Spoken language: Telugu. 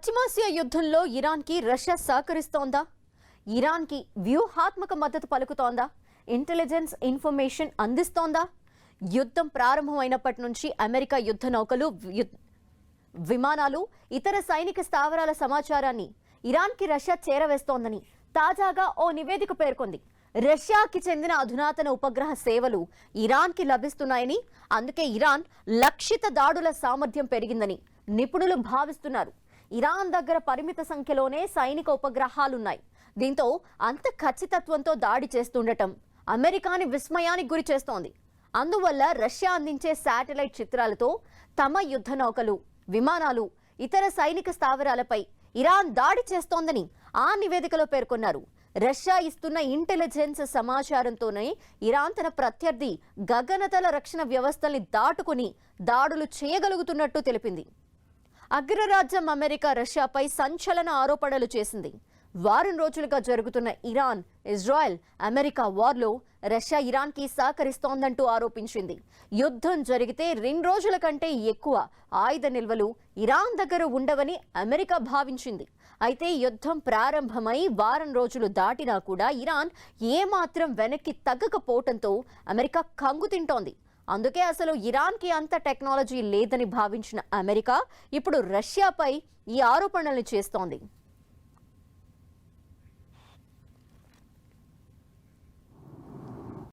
పశ్చిమాసియా యుద్ధంలో ఇరాన్కి రష్యా సహకరిస్తోందా? ఇరాన్కి వ్యూహాత్మక మద్దతు పలుకుతోందా? Intelligence information అందిస్తోందా? యుద్ధం ప్రారంభమైనప్పటి నుంచి అమెరికా యుద్ధ నౌకలు, విమానాలు, ఇతర సైనిక స్థావరాల సమాచారాన్ని ఇరాన్కి రష్యా చేరవేస్తోందని తాజాగా ఓ నివేదిక పేర్కొంది. రష్యాకి చెందిన అధునాతన ఉపగ్రహ సేవలు ఇరాన్కి లభిస్తున్నాయని, అందుకే ఇరాన్ లక్షిత దాడుల సామర్థ్యం పెరిగిందని నిపుణులు భావిస్తున్నారు. ఇరాన్ దగ్గర పరిమిత సంఖ్యలోనే సైనిక ఉపగ్రహాలున్నాయి. దీంతో అంత ఖచ్చితత్వంతో దాడి చేస్తుండటం అమెరికాని విస్మయానికి గురి చేస్తోంది. అందువల్ల రష్యా అందించే శాటిలైట్ చిత్రాలతో తమ యుద్ధ నౌకలు, విమానాలు, ఇతర సైనిక స్థావరాలపై ఇరాన్ దాడి చేస్తోందని ఆ నివేదికలో పేర్కొన్నారు. రష్యా ఇస్తున్న ఇంటెలిజెన్స్ సమాచారంతోనే ఇరాన్ తన ప్రత్యర్థి గగనతల రక్షణ వ్యవస్థల్ని దాటుకుని దాడులు చేయగలుగుతున్నట్టు తెలిపింది. అగ్రరాజ్యం అమెరికా రష్యాపై సంచలన ఆరోపణలు చేసింది. వారం రోజులుగా జరుగుతున్న ఇరాన్, ఇజ్రాయెల్, అమెరికా వార్లో రష్యా ఇరాన్కి సహకరిస్తోందంటూ ఆరోపించింది. యుద్ధం జరిగితే 2 రోజుల కంటే ఎక్కువ ఆయుధ నిల్వలు ఇరాన్ దగ్గర ఉండవని అమెరికా భావించింది. అయితే యుద్ధం ప్రారంభమై వారం రోజులు దాటినా కూడా ఇరాన్ ఏమాత్రం వెనక్కి తగ్గకపోవడంతో అమెరికా కంగు తింటోంది. అందుకే అసలు ఇరాన్కి అంత టెక్నాలజీ లేదని భావించిన అమెరికా ఇప్పుడు రష్యాపై ఈ ఆరోపణలు చేస్తోంది.